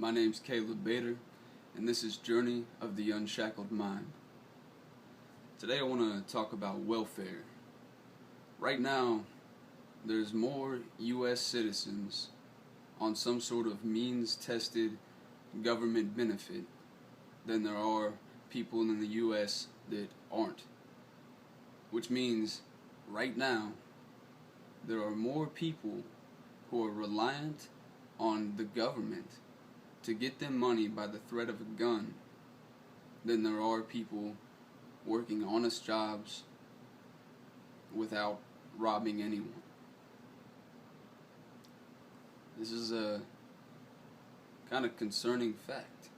My name's Caleb Bader, and this is Journey of the Unshackled Mind. Today I want to talk about welfare. Right now, there's more U.S. citizens on some sort of means-tested government benefit than there are people in the U.S. that aren't. Which means, right now, there are more people who are reliant on the government to get them money by the threat of a gun than there are people working honest jobs without robbing anyone. This is a kind of concerning fact.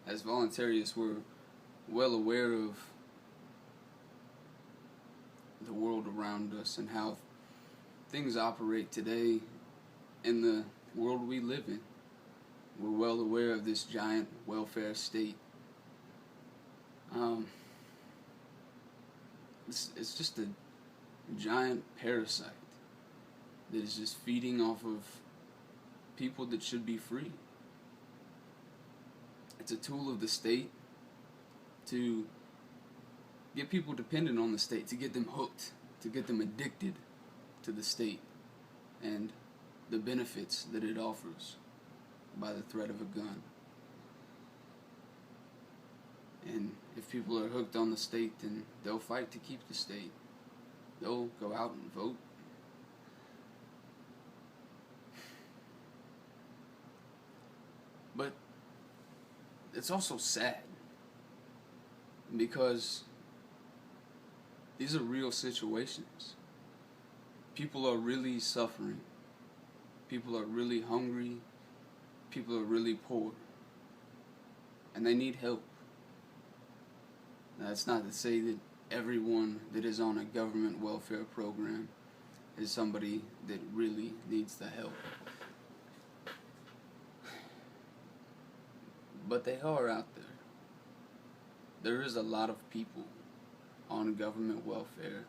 As voluntarists, we're well aware of the world around us and how things operate today in the world we live in. We're well aware of this giant welfare state. It's just a giant parasite that is just feeding off of people that should be free. It's a tool of the state to get people dependent on the state, to get them hooked, to get them addicted to the state and the benefits that it offers by the threat of a gun. And if people are hooked on the state, then they'll fight to keep the state. They'll go out and vote. But it's also sad because these are real situations. People are really suffering. People are really hungry. People are really poor. And they need help. Now, that's not to say that everyone that is on a government welfare program is somebody that really needs the help. But they are out there. There is a lot of people on government welfare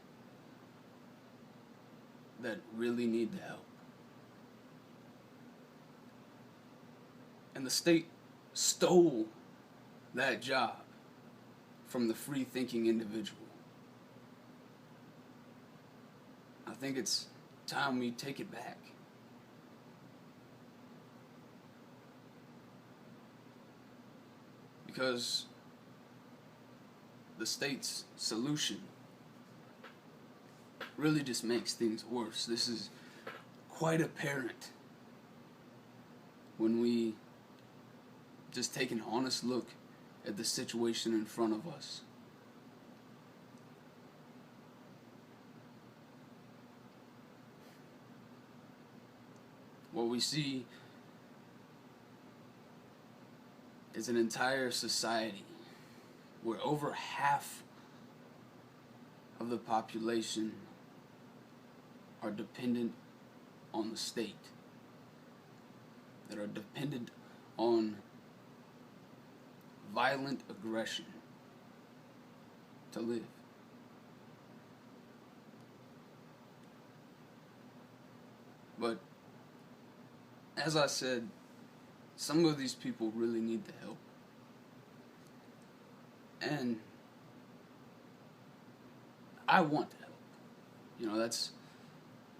that really need the help. And the state stole that job from the free-thinking individual. I think it's time we take it back. Because the state's solution really just makes things worse. This is quite apparent when we just take an honest look at the situation in front of us. What we see is an entire society where over half of the population are dependent on the state, that are dependent on violent aggression to live. But as I said, some of these people really need the help. And I want to help. You know, that's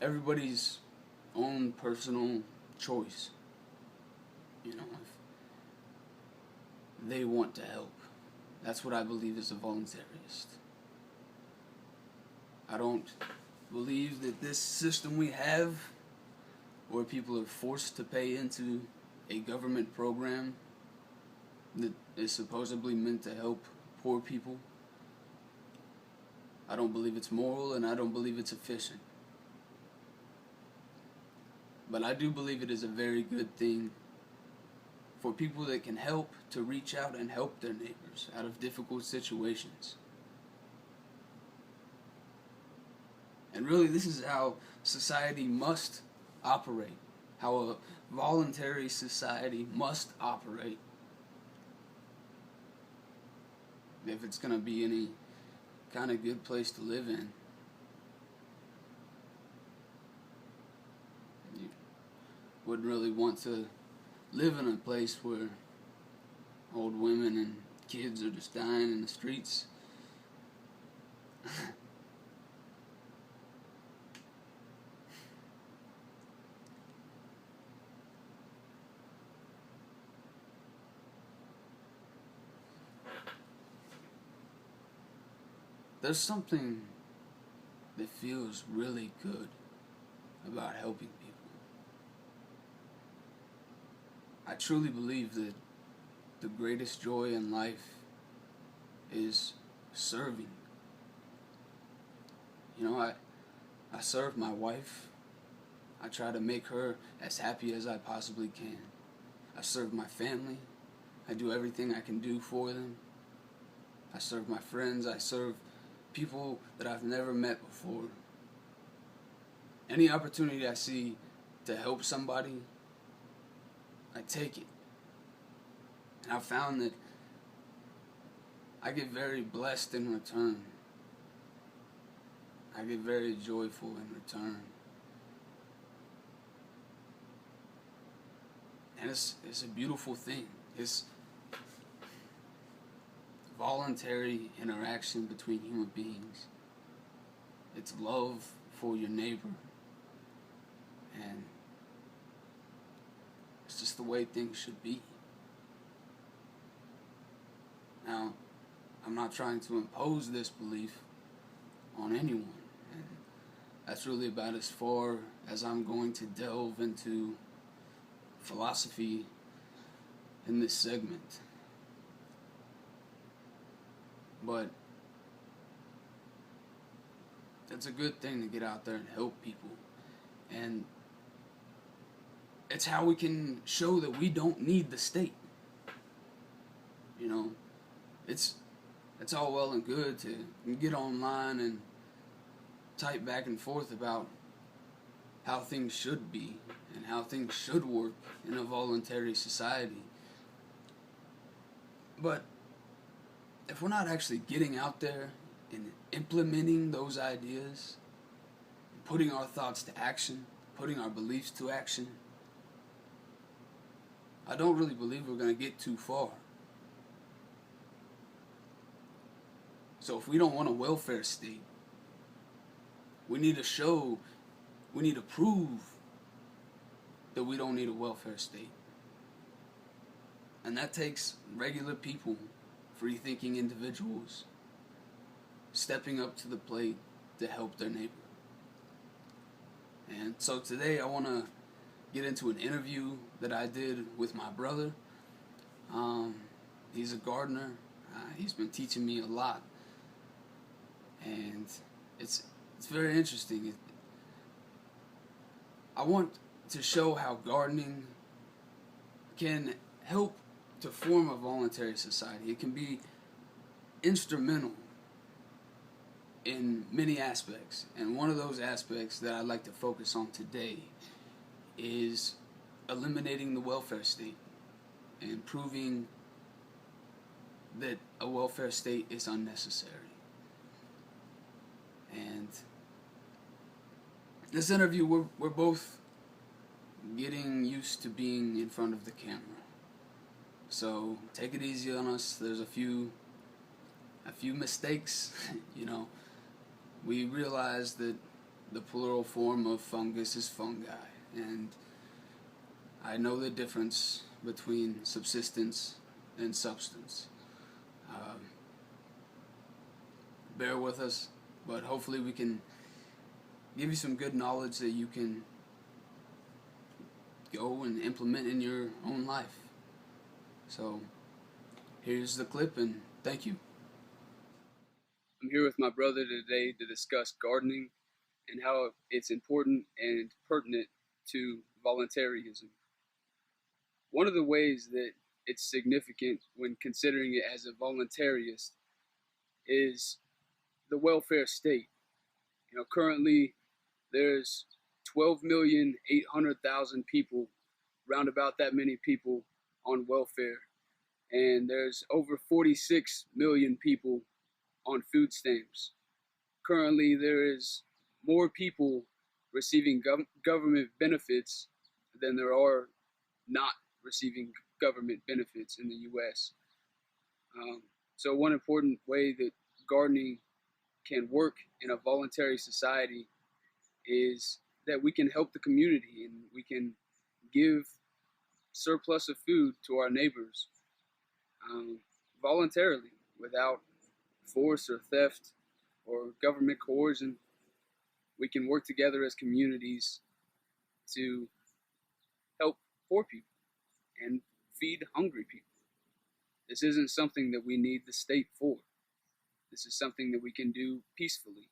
everybody's own personal choice. You know, if they want to help. That's what I believe as a voluntarist. I don't believe that this system we have, where people are forced to pay into a government program that is supposedly meant to help poor people, I don't believe it's moral and I don't believe it's efficient. But I do believe it is a very good thing for people that can help to reach out and help their neighbors out of difficult situations. And really, this is how society must operate, how a voluntary society must operate if it's going to be any kind of good place to live in. You wouldn't really want to live in a place where old women and kids are just dying in the streets. There's something that feels really good about helping people. I truly believe that the greatest joy in life is serving. You know, I serve my wife. I try to make her as happy as I possibly can. I serve my family. I do everything I can do for them. I serve my friends. I serve people that I've never met before. Any opportunity I see to help somebody, I take it. And I've found that I get very blessed in return. I get very joyful in return. And it's a beautiful thing. It's voluntary interaction between human beings. It's love for your neighbor. And it's just the way things should be. Now, I'm not trying to impose this belief on anyone. And that's really about as far as I'm going to delve into philosophy in this segment. But it's a good thing to get out there and help people. And it's how we can show that we don't need the state. You know, it's all well and good to get online and type back and forth about how things should be and how things should work in a voluntary society. But if we're not actually getting out there and implementing those ideas, putting our thoughts to action, putting our beliefs to action, I don't really believe we're going to get too far. So if we don't want a welfare state, we need to prove that we don't need a welfare state. And that takes regular people, free-thinking individuals, stepping up to the plate to help their neighbor. And so today I want to get into an interview that I did with my brother. He's a gardener. He's been teaching me a lot. And it's very interesting. I want to show how gardening can help to form a voluntary society. It can be instrumental in many aspects. And one of those aspects that I'd like to focus on today is eliminating the welfare state and proving that a welfare state is unnecessary. And this interview, we're both getting used to being in front of the camera. So take it easy on us. There's a few mistakes. You know, we realize that the plural form of fungus is fungi, and I know the difference between subsistence and substance. Bear with us, but hopefully we can give you some good knowledge that you can go and implement in your own life. So here's the clip, and thank you. I'm here with my brother today to discuss gardening and how it's important and pertinent to voluntarism. One of the ways that it's significant when considering it as a voluntarist is the welfare state. You know, currently there's 12,800,000 people, round about that many people on welfare, and there's over 46 million people on food stamps. Currently there is more people receiving government benefits than there are not receiving government benefits in the U.S. So one important way that gardening can work in a voluntary society is that we can help the community and we can give surplus of food to our neighbors um, voluntarily without force or theft or government coercion. We can work together as communities to help poor people and feed hungry people. This isn't something that we need the state for. This is something that we can do peacefully.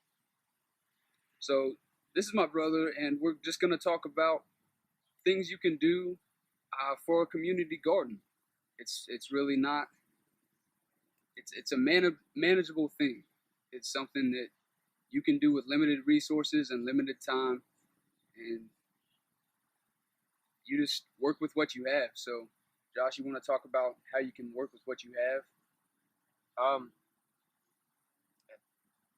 So, this is my brother, and we're just going to talk about things you can do for a community garden. It's really not. It's a manageable thing. It's something that you can do with limited resources and limited time, and you just work with what you have. So, Josh, you want to talk about how you can work with what you have? Um,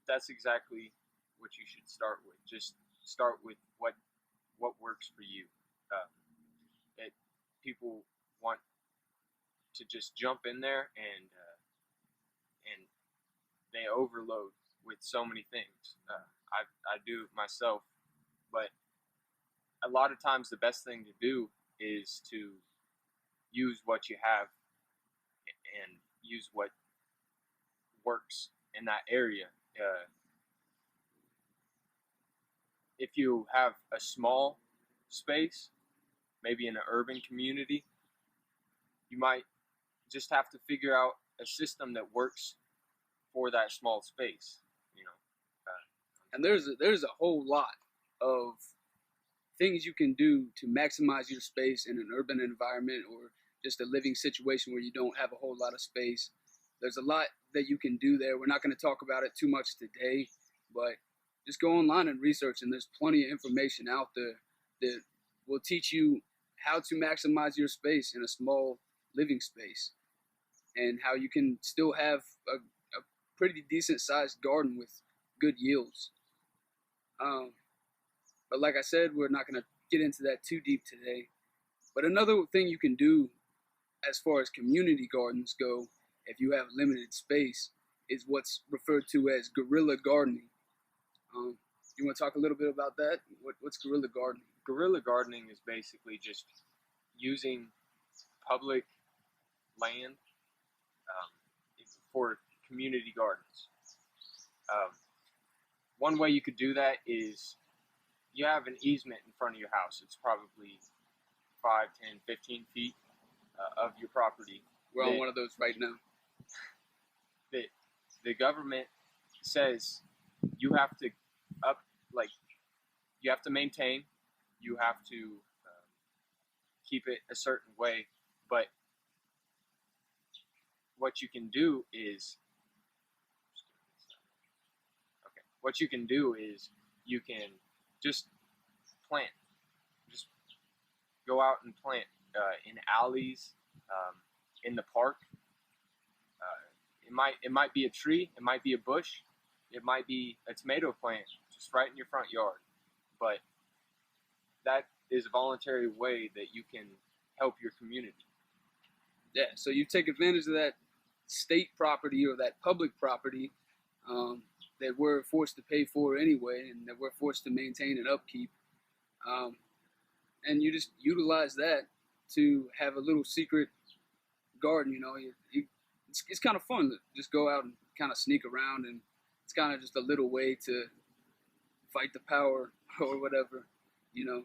that's exactly what you should start with. Just start with what works for you. Uh, it, People want to just jump in there and they overload with so many things. I do it myself, but a lot of times the best thing to do is to use what you have and use what works in that area. If you have a small space, maybe in an urban community, you might just have to figure out a system that works for that small space. You know, And there's a whole lot of things you can do to maximize your space in an urban environment or just a living situation where you don't have a whole lot of space. There's a lot that you can do there. We're not going to talk about it too much today, but just go online and research, and there's plenty of information out there that will teach you how to maximize your space in a small living space and how you can still have a pretty decent sized garden with good yields. But like I said, we're not going to get into that too deep today. But another thing you can do as far as community gardens go, if you have limited space, is what's referred to as guerrilla gardening. You want to talk a little bit about that? What's guerrilla gardening? guerrilla gardening is basically just using public land for community gardens. Um, One way you could do that is you have an easement in front of your house. It's probably 5, 10, 15 feet of your property. We're on one of those right now. That the government says you have to you have to maintain, you have to keep it a certain way, but what you can do is you can just plant. Just go out and plant in alleys, in the park. It might be a tree, it might be a bush, it might be a tomato plant just right in your front yard. But that is a voluntary way that you can help your community. Yeah, so you take advantage of that state property or that public property that we're forced to pay for anyway, and that we're forced to maintain and upkeep. And you just utilize that to have a little secret garden. You know, it's kind of fun to just go out and kind of sneak around, and it's kind of just a little way to fight the power or whatever. You know,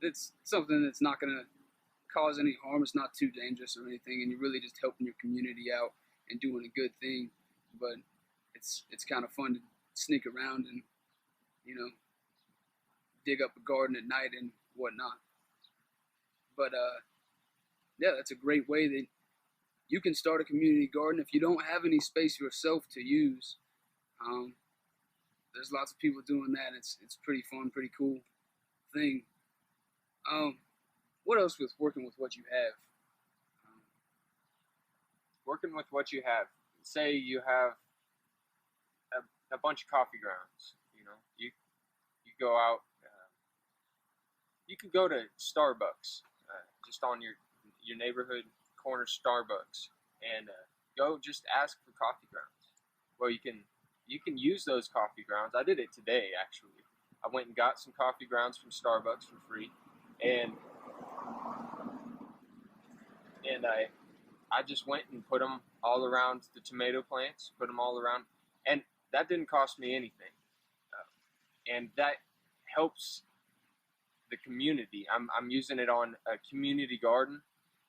it's something that's not going to cause any harm. It's not too dangerous or anything, and you're really just helping your community out and doing a good thing. But it's kind of fun to sneak around and, you know, dig up a garden at night and whatnot. But yeah, that's a great way that you can start a community garden if you don't have any space yourself to use. There's lots of people doing that. It's pretty fun, pretty cool thing. What else with working with what you have? Working with what you have. Say you have a bunch of coffee grounds. You know, you go out. You could go to Starbucks just on your your neighborhood corner Starbucks and go just ask for coffee grounds. Well, you can use those coffee grounds. I did it today actually. I went and got some coffee grounds from Starbucks for free, and I just went and put them all around the tomato plants, put them all around, and that didn't cost me anything, and that helps the community. I'm using it on a community garden,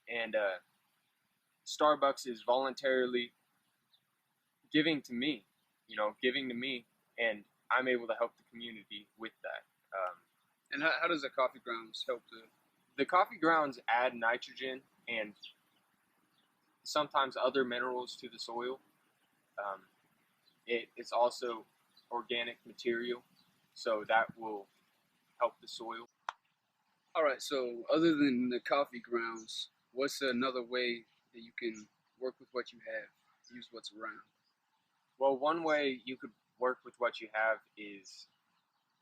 and Starbucks is voluntarily giving to me, and I'm able to help the community with that. And how does the coffee grounds help The coffee grounds add nitrogen and sometimes other minerals to the soil. It's also organic material, so that will help the soil. All right, so other than the coffee grounds, what's another way that you can work with what you have, use what's around? Well, one way you could work with what you have is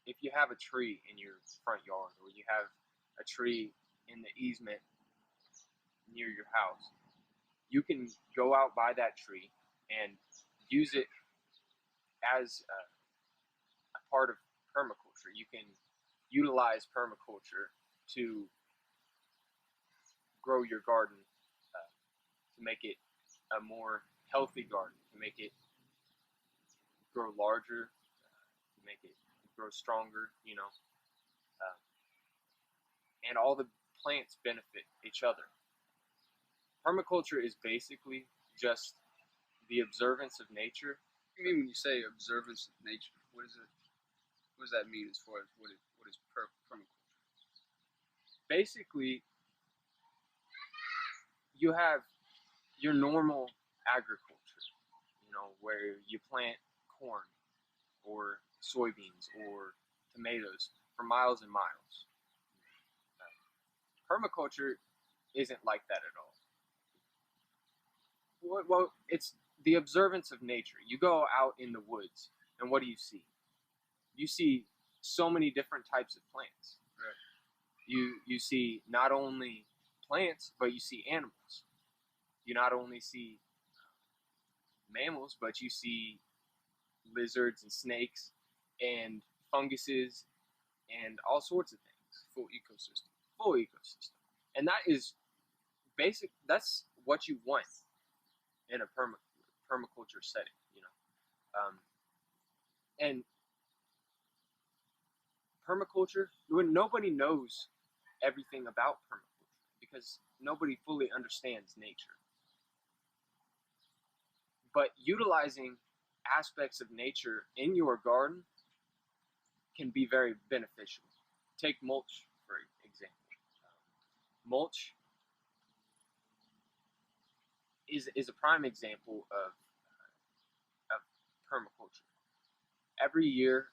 if you have a tree in your front yard or you have a tree in the easement near your house, you can go out by that tree and use it as a part of permaculture. You can utilize permaculture to grow your garden, to make it a more healthy garden, to make it grow larger, to make it grow stronger, and all the plants benefit each other. Permaculture is basically just the observance of nature. What do you mean when you say observance of nature? What is it? What does that mean as far as what is permaculture? Basically, you have your normal agriculture, where you plant corn or soybeans or tomatoes for miles and miles. Permaculture isn't like that at all. Well, it's the observance of nature. You go out in the woods, and what do you see? You see so many different types of plants. Right. You see not only plants, but you see animals. You not only see mammals, but you see lizards and snakes and funguses and all sorts of things. Full ecosystem. Full ecosystem. And that is basic. That's what you want in a permaculture setting, and permaculture, when nobody knows everything about permaculture because nobody fully understands nature. But utilizing aspects of nature in your garden can be very beneficial. Take mulch, for example. Mulch is a prime example of permaculture. Every year,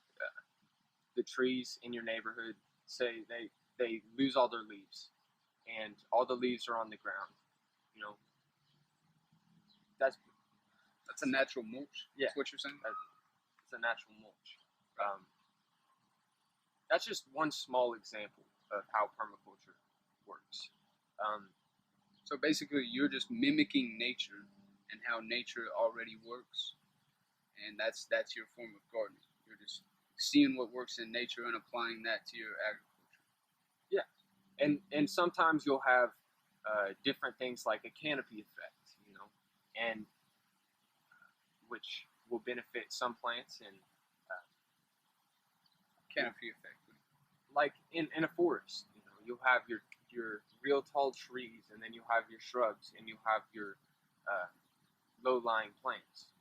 the trees in your neighborhood say they lose all their leaves, and all the leaves are on the ground. That's a natural mulch. Yeah, that's what you're saying. It's a natural mulch. That's just one small example of how permaculture works. So basically, you're just mimicking nature and how nature already works, and that's your form of gardening. You're just seeing what works in nature and applying that to your agriculture. Yeah, and sometimes you'll have different things like a canopy effect, and which will benefit some plants and canopy effect. Like in a forest, you'll have your real tall trees, and then you'll have your shrubs, and you'll have your low-lying plants.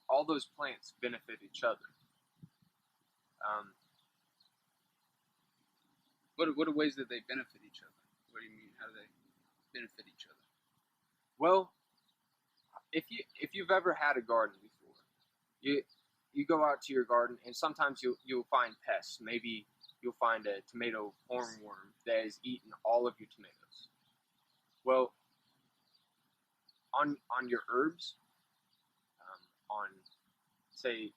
All those plants benefit each other. What are ways that they benefit each other? What do you mean? How do they benefit each other? Well, if you've ever had a garden before, you go out to your garden, and sometimes you'll find pests. Maybe you'll find a tomato hornworm that has eaten all of your tomatoes. Well, on your herbs, on say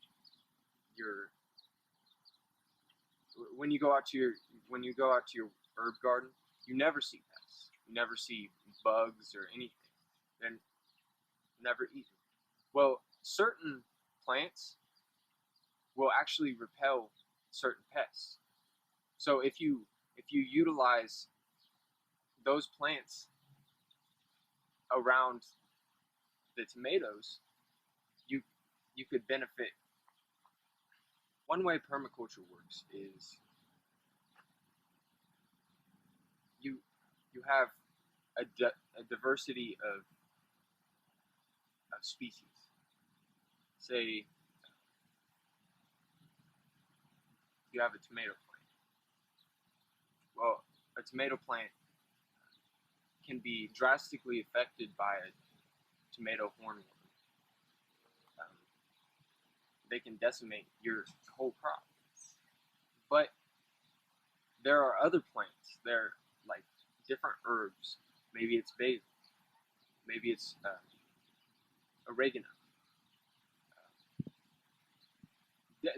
when you go out to when you go out to your herb garden, you never see pests. You never see bugs or anything. They're never eaten. Well, certain plants will actually repel certain pests. So if you utilize those plants around the tomatoes, you could benefit. One way permaculture works is you have a diversity of species. Say you have a tomato plant. Well, a tomato plant can be drastically affected by a tomato hornworm. They can decimate your whole crop. But there are other plants. They're like different herbs. Maybe it's basil. Maybe it's oregano.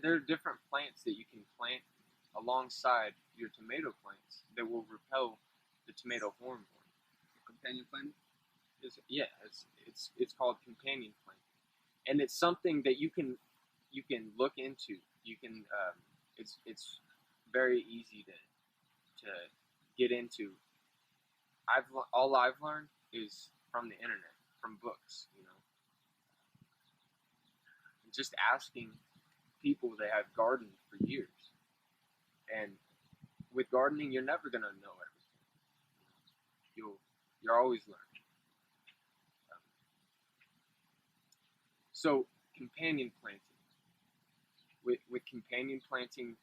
There are different plants that you can plant alongside your tomato plants that will repel the tomato hornworm. Companion planting? It's called companion planting, and it's something that you can look into. You can it's very easy to get into. All I've learned is from the internet, from books, and just asking people that have gardened for years. And with gardening, you're never gonna know everything. You're always learning. So companion planting. With companion planting,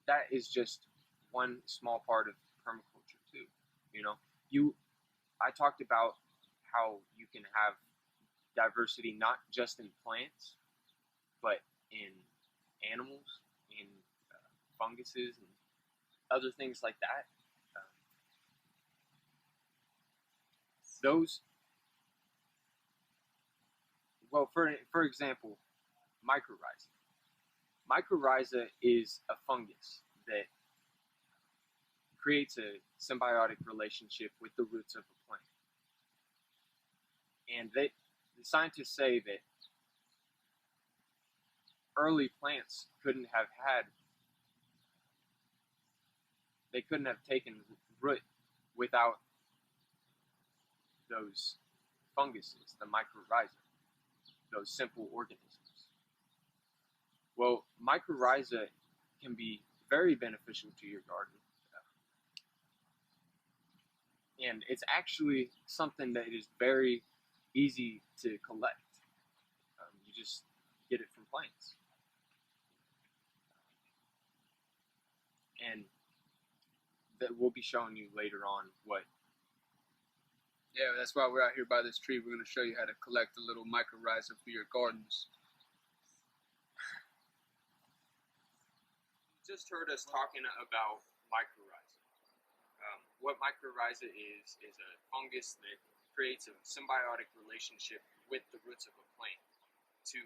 that is just one small part of permaculture too. I talked about how you can have diversity not just in plants, but in animals, in funguses, and other things like that. For example, mycorrhiza. Mycorrhiza is a fungus that creates a symbiotic relationship with the roots of a plant. And the scientists say that early plants couldn't have taken root without those funguses, the mycorrhiza, those simple organisms. Well, mycorrhiza can be very beneficial to your garden. And it's actually something that is very easy to collect. You just get it from plants. And that we'll be showing you later on what. Yeah, that's why we're out here by this tree. We're going to show you how to collect a little mycorrhiza for your gardens. You just heard us talking about mycorrhiza. What mycorrhiza is a fungus that creates a symbiotic relationship with the roots of a plant to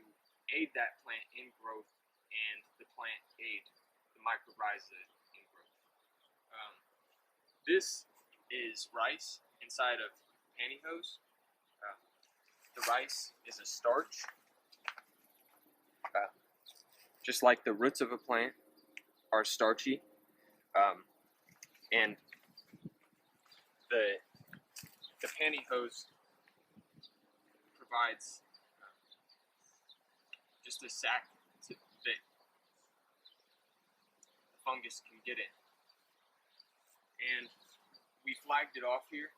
aid that plant in growth, and the plant aid the mycorrhiza in growth. This is rice inside of pantyhose. The rice is a starch, just like the roots of a plant are starchy, and the pantyhose provides just a sac that the fungus can get in. And we flagged it off here.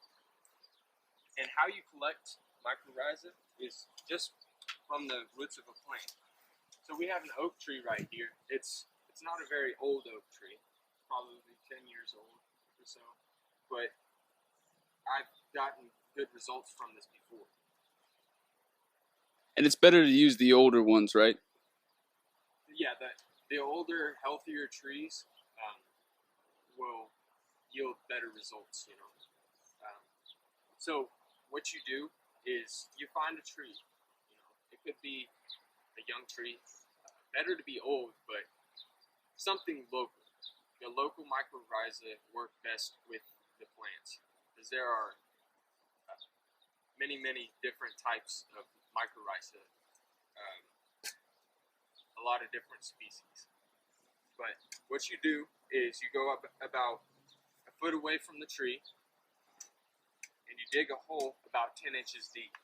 And how you collect mycorrhiza is just from the roots of a plant. So we have an oak tree right here. It's not a very old oak tree, probably 10 years old or so, but I've gotten good results from this before. And it's better to use the older ones, right? Yeah, the older, healthier trees will yield better results, So what you do is you find a tree. It could be a young tree. Better to be old, but something local. The local mycorrhiza work best with the plants, because there are many different types of mycorrhiza, a lot of different species. But what you do is you go up about a foot away from the tree and you dig a hole about 10 inches deep.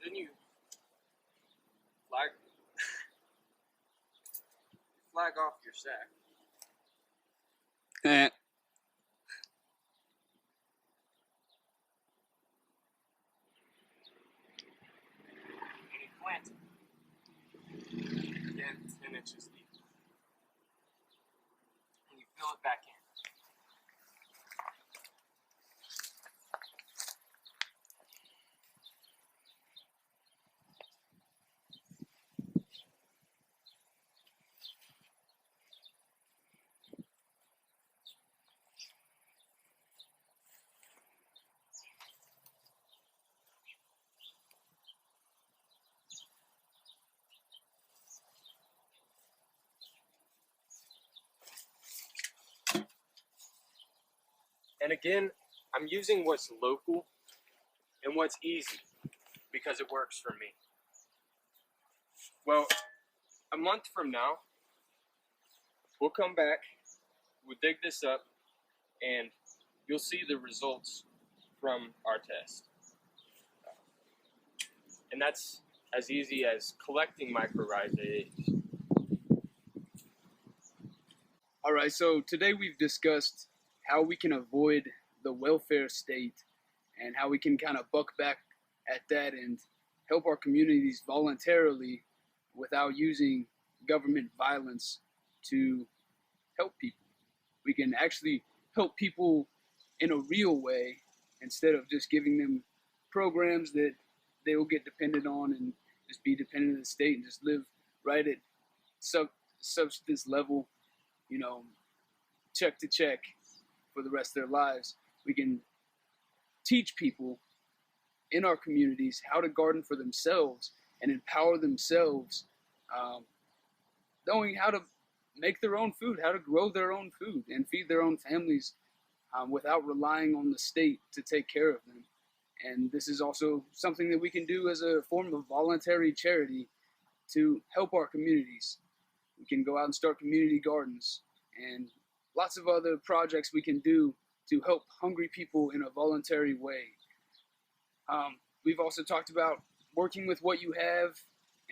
Then you flag off your sack. Eh. And you plant it. Again, 10 inches deep. And you fill it back in. And again, I'm using what's local and what's easy because it works for me. Well, a month from now, we'll come back, we'll dig this up, and you'll see the results from our test. And that's as easy as collecting mycorrhiza is. All right, so today we've discussed how we can avoid the welfare state and how we can kind of buck back at that and help our communities voluntarily without using government violence to help people. We can actually help people in a real way instead of just giving them programs that they will get dependent on and just be dependent on the state and just live right at substance level, you know, check to check for the rest of their lives. We can teach people in our communities how to garden for themselves and empower themselves, knowing how to make their own food, how to grow their own food and feed their own families without relying on the state to take care of them. And this is also something that we can do as a form of voluntary charity to help our communities. We can go out and start community gardens and lots of other projects we can do to help hungry people in a voluntary way. We've also talked about working with what you have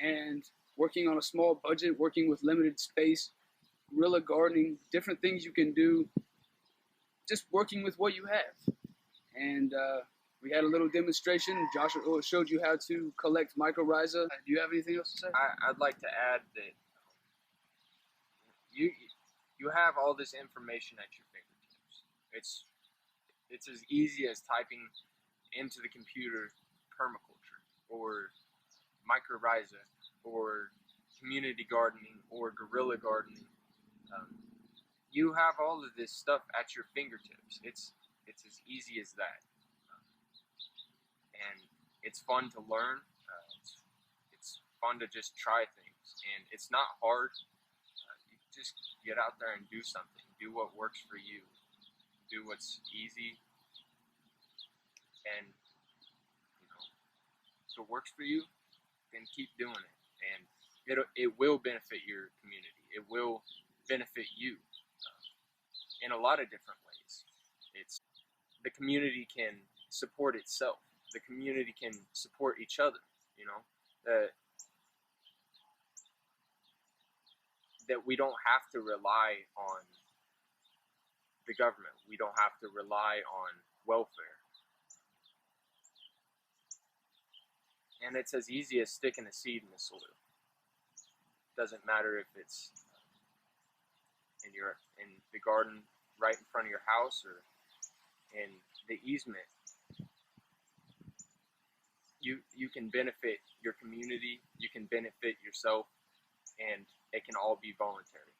and working on a small budget, working with limited space, guerrilla gardening, different things you can do, just working with what you have. And we had a little demonstration. Josh showed you how to collect mycorrhiza. Do you have anything else to say? I'd like to add that you have all this information at your fingertips. It's as easy as typing into the computer permaculture or mycorrhiza or community gardening or guerrilla gardening. You have all of this stuff at your fingertips. It's as easy as that, and it's fun to learn. It's fun to just try things, and it's not hard. You just get out there and do something. Do what works for you. Do what's easy, and if it works for you, then keep doing it, and it will benefit your community. It will benefit you in a lot of different ways. The community can support itself. The community can support each other. that we don't have to rely on the government. We don't have to rely on welfare. And it's as easy as sticking a seed in the soil. Doesn't matter if it's in the garden right in front of your house or in the easement. You can benefit your community, you can benefit yourself, and it can all be voluntary.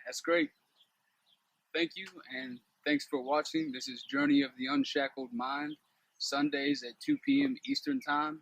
That's great. Thank you, and thanks for watching. This is Journey of the Unshackled Mind, Sundays at 2 p.m. Eastern Time.